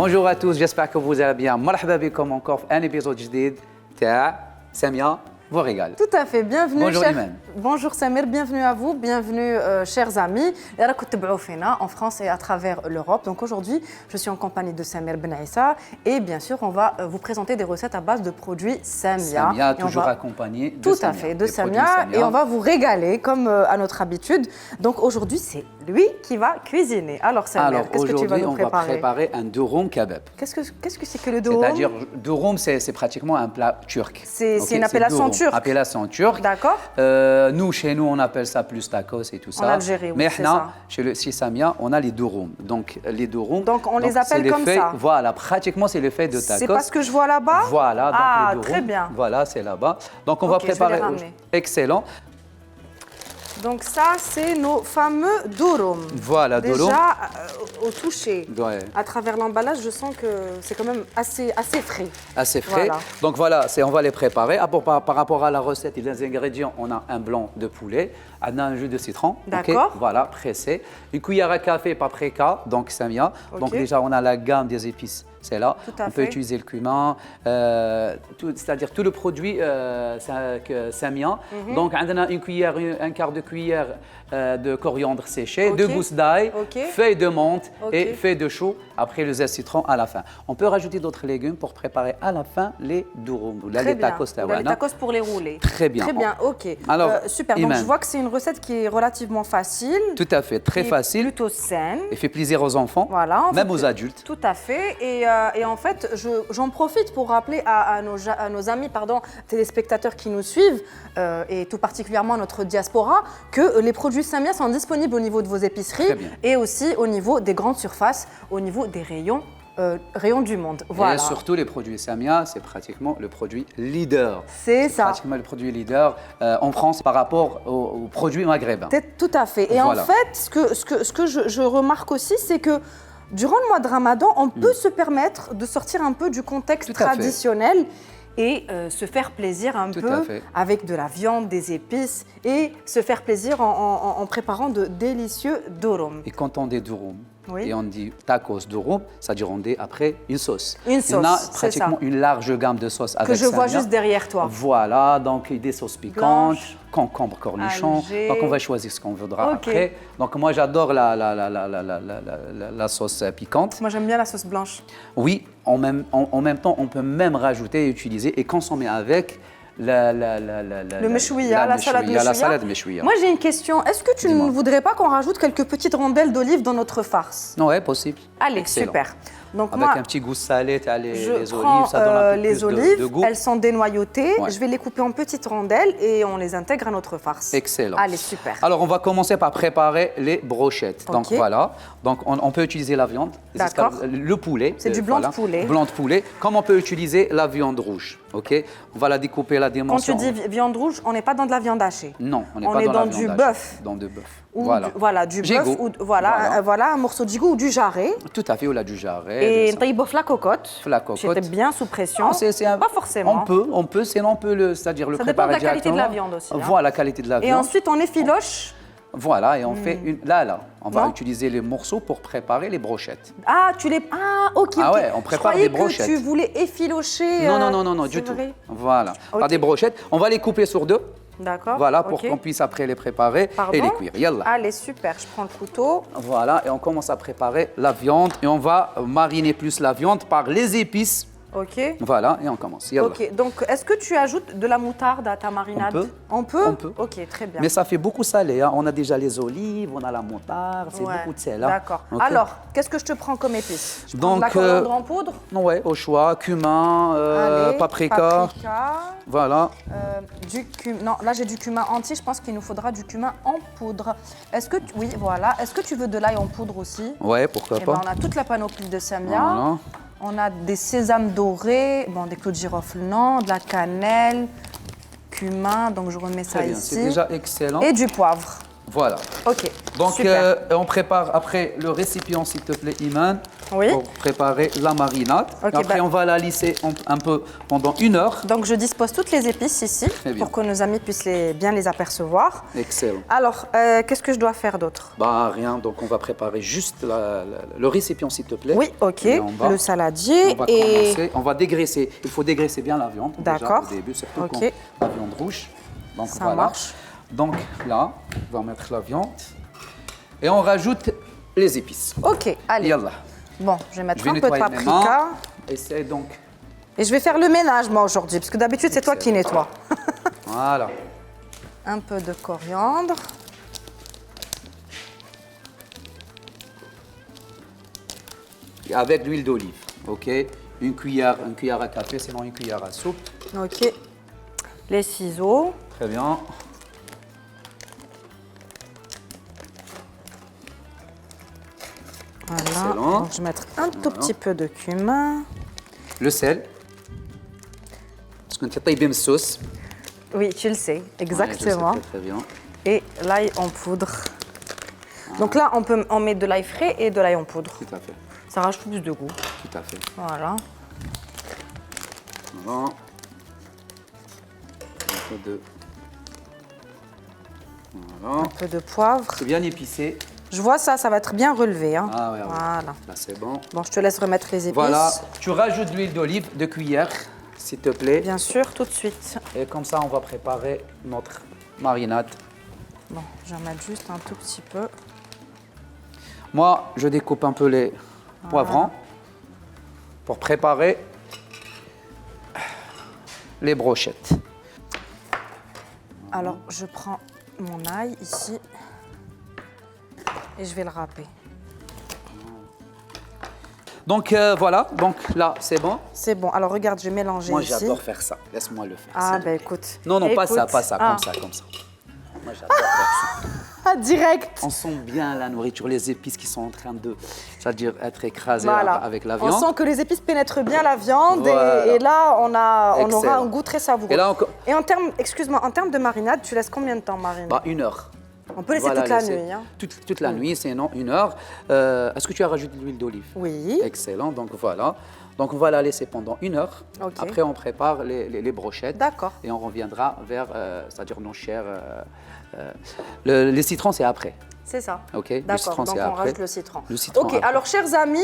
Bonjour à tous, j'espère que vous allez bien. مرحبا بكم encore في un épisode جديد تاع سامية vous régale. Tout à fait, bienvenue. Bonjour Iman. Bonjour Samir, bienvenue à vous, bienvenue chers amis. En France et à travers l'Europe. Donc aujourd'hui, je suis en compagnie de Samir Ben Issa et bien sûr, on va vous présenter des recettes à base de produits Samia. Samia, toujours accompagné de Tout Samia. à fait, de Samia. Et on va vous régaler comme à notre habitude. Donc aujourd'hui, c'est lui qui va cuisiner. Alors Samir, qu'est-ce que tu vas nous préparer? On va préparer un durum kebab. Qu'est-ce que c'est que le durum? C'est-à-dire, durum, c'est pratiquement un plat turc. C'est une appellation turque. Appellation turque. D'accord. Chez nous, on appelle ça plus tacos et tout ça. En Algérie, oui, mais c'est ça. Chez Samia, on a les durum. Donc, les durum. Donc, on les appelle comme ça. Voilà, pratiquement, c'est le fait de tacos. C'est pas ce que je vois là-bas? Voilà. Donc, ah, les durum, très bien. Voilà, c'est là-bas. Donc, on va préparer. Excellent. Donc ça, c'est nos fameux durum. Voilà, durum. Déjà, au toucher, ouais. À travers l'emballage, je sens que c'est quand même assez frais. Assez frais. Voilà. Donc voilà, on va les préparer. Par rapport à la recette et les ingrédients, on a un blanc de poulet, on a un jus de citron. D'accord. Okay, voilà, pressé. Une cuillère à café paprika, donc Samia. Okay. Donc déjà, on a la gamme des épices. C'est là. On peut utiliser le cumin, c'est-à-dire tout le produit Samia. Donc, on a une cuillère, un quart de cuillère de coriandre séché, 2 gousses d'ail, feuilles de menthe et feuilles de chou. Après, le zeste citron à la fin. On peut rajouter d'autres légumes pour préparer à la fin les durum, les tacos tawana. Les tacos pour les rouler. Très bien. Très bien, ok. Alors, super. Donc, je vois que c'est une recette qui est relativement facile. Tout à fait, très facile. Plutôt saine. Et fait plaisir aux enfants, voilà, même aux adultes. Tout à fait. Et en fait, j'en profite pour rappeler à nos amis téléspectateurs qui nous suivent, et tout particulièrement à notre diaspora, que les produits Samia sont disponibles au niveau de vos épiceries et aussi au niveau des grandes surfaces, au niveau des rayons du monde. Voilà. Et surtout, les produits Samia, c'est pratiquement le produit leader. C'est ça. Pratiquement le produit leader en France par rapport aux produits maghrébins. Tout à fait. Et voilà. En fait, ce que je remarque aussi, c'est que durant le mois de Ramadan, on peut se permettre de sortir un peu du contexte traditionnel et se faire plaisir un peu avec de la viande, des épices et se faire plaisir en préparant de délicieux durum. Et quand on dit durum, et on dit tacos durum, c'est-à-dire on dit après une sauce. Une sauce, on a pratiquement une large gamme de sauces avec que je vois juste derrière toi. Voilà, donc des sauces piquantes, concombre, cornichons. Donc on va choisir ce qu'on voudra après. Donc moi j'adore la sauce piquante. Moi j'aime bien la sauce blanche. Oui, en même temps on peut même rajouter et utiliser et consommer avec le meshouia, la salade meshouia. Moi j'ai une question, est-ce que tu ne voudrais pas qu'on rajoute quelques petites rondelles d'olive dans notre farce? Oui, possible. Allez, super. Donc avec un petit goût salé, les olives, ça donne un peu les plus olives, de goût. Elles sont dénoyautées. Je vais les couper en petites rondelles et on les intègre à notre farce. Excellent. Allez, super. Alors on va commencer par préparer les brochettes. Donc voilà, donc on peut utiliser la viande, le poulet. C'est du blanc de poulet. Blanc de poulet, comme on peut utiliser la viande rouge. Ok, on va la découper la dimension. Quand tu dis viande rouge, on n'est pas dans de la viande hachée. Non, on n'est pas dans la viande hachée. Du bœuf. Dans du bœuf. Voilà, du bœuf ou voilà un morceau de gigot ou du jarret. Tout à fait, ou du jarret. Et taïbof la cocotte. La cocotte. J'étais bien sous pression. Pas forcément. On peut, sinon on peut c'est-à-dire le préparer directement. Ça dépend de la qualité de la viande aussi. Voilà, la qualité de la viande. Et ensuite on effiloche. Voilà, et on fait une. Là, on va utiliser les morceaux pour préparer les brochettes. Ah, tu les. Ah, ok. Ah ouais, on prépare des brochettes. Que tu voulais effilocher. Non, du tout. Voilà. Par des brochettes, on va les couper sur deux. D'accord. Voilà, pour qu'on puisse après les préparer et les cuire. Yallah. Allez, super, je prends le couteau. Voilà, et on commence à préparer la viande et on va mariner plus la viande par les épices. Ok. Voilà, et on commence. Yallah. Ok, donc est-ce que tu ajoutes de la moutarde à ta marinade? On peut. On peut. Ok, très bien. Mais ça fait beaucoup salé. Hein. On a déjà les olives, on a la moutarde, c'est beaucoup de sel. Hein. D'accord. Okay. Alors, qu'est-ce que je te prends comme épice? Donc, de la coriandre en poudre? Oui, au choix. Cumin, paprika. Voilà. Non, là j'ai du cumin entier. Je pense qu'il nous faudra du cumin en poudre. Oui, voilà. Est-ce que tu veux de l'ail en poudre aussi? Oui, pourquoi pas. On a toute la panoplie de Samia. Voilà. On a des sésames dorés, des clous de girofle, non, de la cannelle, cumin, donc je remets ça ici. C'est déjà excellent. Et du poivre. Voilà. Ok. Donc on prépare après le récipient, s'il te plaît, Iman. pour préparer la marinade. Okay, et après, on va la lisser un peu pendant 1 heure. Donc, je dispose toutes les épices ici pour que nos amis puissent bien les apercevoir. Excellent. Alors, qu'est-ce que je dois faire d'autre? Bah, rien. Donc, on va préparer juste le récipient, s'il te plaît. Oui, ok. Le saladier. On va dégraisser. Il faut dégraisser bien la viande. D'accord. Au début, surtout quand la viande rouge. Donc, ça marche. Donc, là, on va mettre la viande. Et on rajoute les épices. Ok, allez. Yallah. Bon, je vais mettre un peu de paprika. Et donc. Et je vais faire le ménage, moi, aujourd'hui, parce que d'habitude, c'est toi qui nettoies. Voilà. Un peu de coriandre. Avec l'huile d'olive, ok. Une cuillère à café, sinon une cuillère à soupe. Ok. Les ciseaux. Très bien. Voilà. Excellent. Donc, je vais mettre un tout petit peu de cumin. Le sel. Parce qu'on tient bien sauce. Oui, tu le sais, exactement. Ouais, je sais très bien. Et l'ail en poudre. Donc là, on met de l'ail frais et de l'ail en poudre. Tout à fait. Ça rajoute plus de goût. Tout à fait. Voilà. Voilà. Un peu de poivre. C'est bien épicé. Je vois ça, ça va être bien relevé. Hein. Ah ouais, voilà. Là, c'est bon. Bon, je te laisse remettre les épices. Voilà. Tu rajoutes l'huile d'olive, 2 cuillères, s'il te plaît. Bien sûr, tout de suite. Et comme ça, on va préparer notre marinade. Bon, je vais mettre juste un tout petit peu. Moi, je découpe un peu les poivrons pour préparer les brochettes. Alors, je prends mon ail ici et je vais le râper. Donc voilà, donc là, c'est bon. C'est bon. Alors, regarde, je vais mélanger Moi, ici. j'adore faire ça. Laisse-moi le faire. Ah, ben écoute. Non, écoute. pas ça, comme ça. Moi, j'adore faire ça. Ah, direct. On sent bien la nourriture, les épices qui sont en train de, c'est-à-dire être écrasées avec la viande. On sent que les épices pénètrent bien la viande et là, on aura un goût très savoureux. Et en termes, excuse-moi, en termes de marinade, tu laisses combien de temps mariner? 1 heure. On peut laisser toute la nuit. Hein. Toute la nuit, sinon 1 heure. Est-ce que tu as rajouté de l'huile d'olive? Oui. Excellent, donc voilà. Donc on va la laisser pendant 1 heure. Okay. Après, on prépare les brochettes. D'accord. Et on reviendra vers, c'est-à-dire nos chers... les citrons, c'est après. C'est ça. Ok. D'accord, donc on rajoute le citron. Ok, après. Alors chers amis,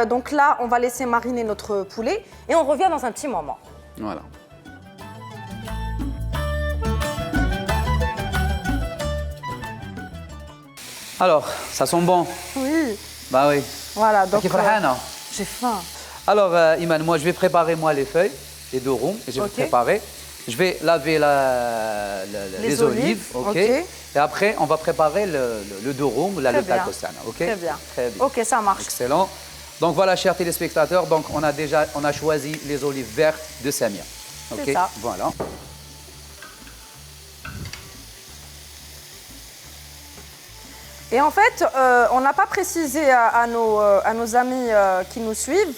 donc là, on va laisser mariner notre poulet et on revient dans un petit moment. Voilà. Alors, ça sent bon. Oui. Bah oui. Voilà, donc j'ai faim. Alors, Iman, moi, je vais préparer les feuilles, les 2 ronds, et je vais préparer. Je vais laver les olives, ok. Et après, on va préparer le 2 ronds, le tacosana, ok. Très bien. Très bien. Ok, ça marche. Excellent. Donc voilà, chers téléspectateurs, donc on a choisi les olives vertes de Samia. Ok. C'est ça. Voilà. Et en fait, on n'a pas précisé à nos amis qui nous suivent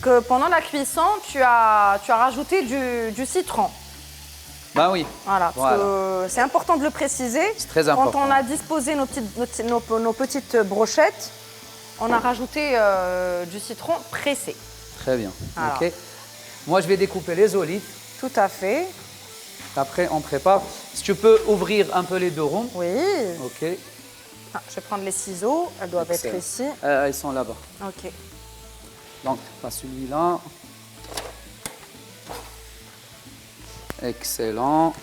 que pendant la cuisson, tu as rajouté du citron. Bah oui. Voilà, parce que c'est important de le préciser. C'est très important. Quand on a disposé nos petites brochettes, on a rajouté du citron pressé. Très bien. Voilà. Ok. Moi, je vais découper les olives. Tout à fait. Après, on prépare. Si tu peux ouvrir un peu les 2 ronds. Oui. Ok. Ah, je vais prendre les ciseaux. Elles doivent être ici. Ils sont là-bas. Ok. Donc, pas celui-là. Excellent.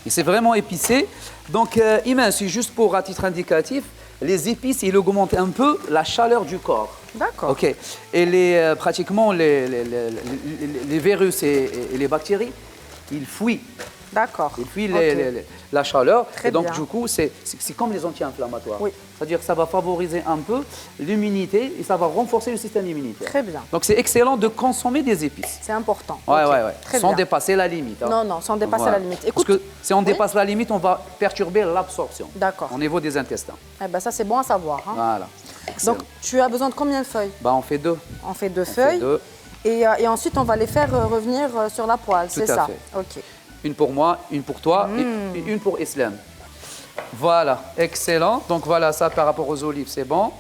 Et c'est vraiment épicé. Donc, Iman, c'est juste pour, à titre indicatif, les épices, ils augmentent un peu la chaleur du corps. D'accord. Ok. Et pratiquement, les virus et les bactéries, ils fuient. D'accord. Ils fuient la chaleur. Très et donc, bien. du coup, c'est comme les anti-inflammatoires. Oui. C'est-à-dire que ça va favoriser un peu l'immunité et ça va renforcer le système immunitaire. Très bien. Donc, c'est excellent de consommer des épices. C'est important. Ouais. Très sans bien. dépasser la limite. Hein. Non, sans dépasser la limite. Écoute, parce que si on dépasse la limite, on va perturber l'absorption. D'accord. Au niveau des intestins. Eh ben, ça, c'est bon à savoir. Hein. Voilà. Excellent. Donc, tu as besoin de combien de feuilles? On fait 2. On fait 2 feuilles. Et ensuite, on va les faire revenir sur la poêle, c'est ça? Fait. Ok. Une pour moi, une pour toi et une pour Islam. Voilà, excellent. Donc voilà, ça par rapport aux olives, c'est bon.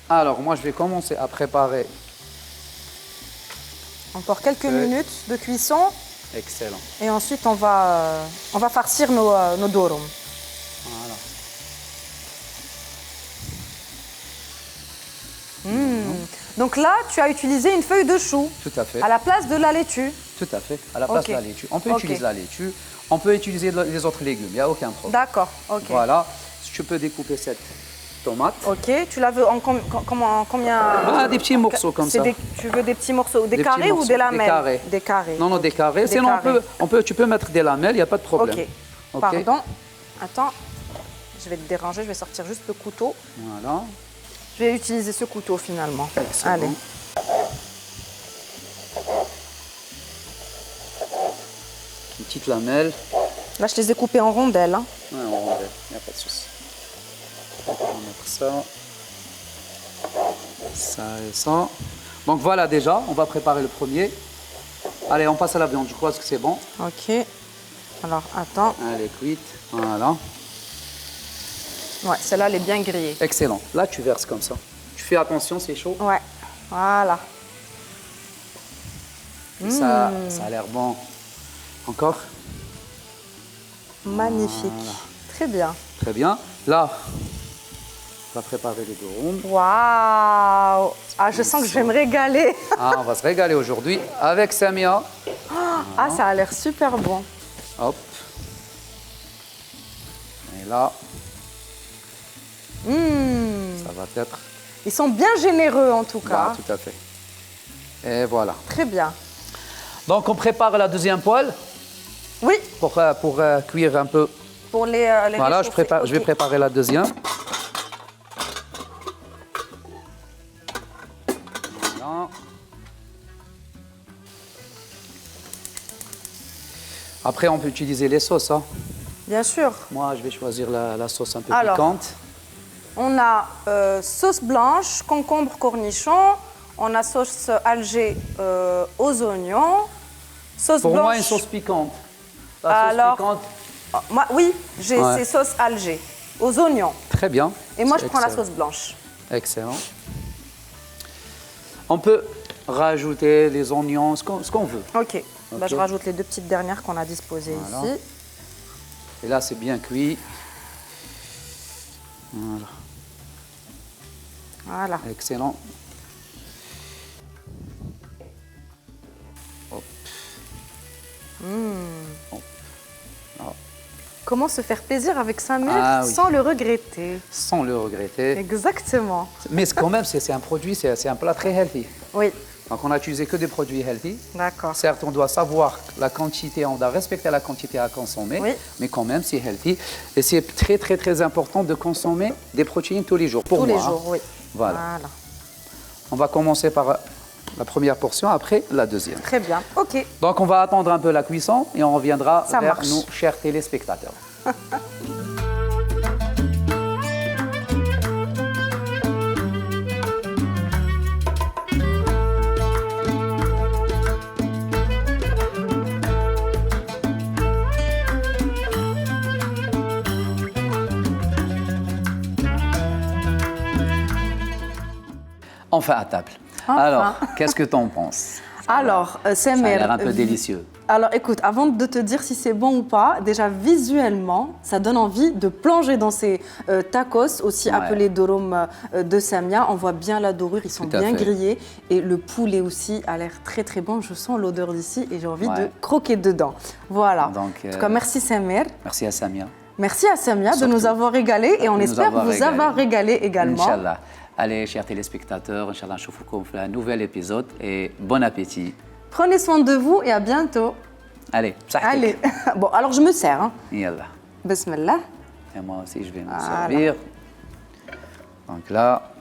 Alors, moi, je vais commencer à préparer. Encore quelques minutes de cuisson. Excellent. Et ensuite, on va farcir nos durum. Voilà. Donc là, tu as utilisé une feuille de chou. Tout à fait. À la place de la laitue. Tout à fait, à la place de la laitue. On peut utiliser la laitue, on peut utiliser les autres légumes, il n'y a aucun problème. D'accord, ok. Voilà, je peux découper cette tomate. Ok, tu la veux en combien Des petits morceaux comme ça. Tu veux des petits morceaux, des carrés ou des lamelles? Des carrés. Des carrés. Non, des carrés. Sinon, tu peux mettre des lamelles, il n'y a pas de problème. Ok, pardon. Attends, je vais te déranger, je vais sortir juste le couteau. Voilà. Je vais utiliser ce couteau finalement. Allez. Bon. Une petite lamelle. Là, je les ai coupés en rondelles. Hein. Ouais, en rondelles, il n'y a pas de souci. On va mettre ça. Ça et ça. Donc voilà déjà, on va préparer le premier. Allez, on passe à la viande, je crois que c'est bon. Ok. Alors, attends. Elle est cuite, voilà. Ouais, celle-là, elle est bien grillée. Excellent. Là, tu verses comme ça. Tu fais attention, c'est chaud. Ouais, voilà. Ça a l'air bon. Encore. Magnifique. Voilà. Très bien. Très bien. Là, on va préparer le durum. Waouh! Ah, je sens que je vais me régaler. Ah, on va se régaler aujourd'hui avec Samia. Ah, ça a l'air super bon. Hop. Et là. Ça va être. Ils sont bien généreux en tout cas. Voilà, tout à fait. Et voilà. Très bien. Donc on prépare la deuxième poêle. Oui. Pour cuire un peu. Pour les voilà, je vais préparer la deuxième. Voilà. Après, on peut utiliser les sauces. Hein. Bien sûr. Moi, je vais choisir la sauce un peu piquante. On a sauce blanche, concombre, cornichon. On a sauce Alger aux oignons. Sauce Pour blanche. moi, une sauce piquante. Alors, piquante. Moi, oui, j'ai ces sauces Alger aux oignons. Très bien. Et moi, je prends la sauce blanche. Excellent. On peut rajouter les oignons, ce qu'on veut. Ok. Bah, je rajoute les deux petites dernières qu'on a disposées ici. Et là, c'est bien cuit. Voilà. Voilà. Excellent. Hop. Hop. Comment se faire plaisir avec sa mère sans le regretter? Sans le regretter. Exactement. Mais quand même, c'est un produit, c'est un plat très healthy. Oui. Donc on n'a utilisé que des produits healthy. D'accord. Certes, on doit savoir la quantité, on doit respecter la quantité à consommer, mais quand même c'est healthy. Et c'est très très très important de consommer des protéines tous les jours. Pour tous moi, les jours, oui. Voilà. On va commencer par la première portion, après la deuxième. Très bien, ok. Donc on va attendre un peu la cuisson et on reviendra vers nos chers téléspectateurs. Enfin à table. Enfin. Alors, qu'est-ce que tu en penses? Alors, ça a l'air un peu délicieux. Alors, écoute, avant de te dire si c'est bon ou pas, déjà visuellement, ça donne envie de plonger dans ces tacos, aussi appelés durum de Samia. On voit bien la dorure, ils sont bien grillés. Et le poulet aussi a l'air très très bon. Je sens l'odeur d'ici et j'ai envie de croquer dedans. Voilà. Donc, en tout cas, merci Samer. Merci à Samia. Merci à Samia de nous avoir régalés et on espère vous avoir régalé également. Inch'Allah. Allez, chers téléspectateurs, Inch'Allah, je vous confie un nouvel épisode et bon appétit. Prenez soin de vous et à bientôt. Allez, allez. Bon, alors je me sers. Hein. Yallah. Bismillah. Et moi aussi, je vais me servir. Donc là,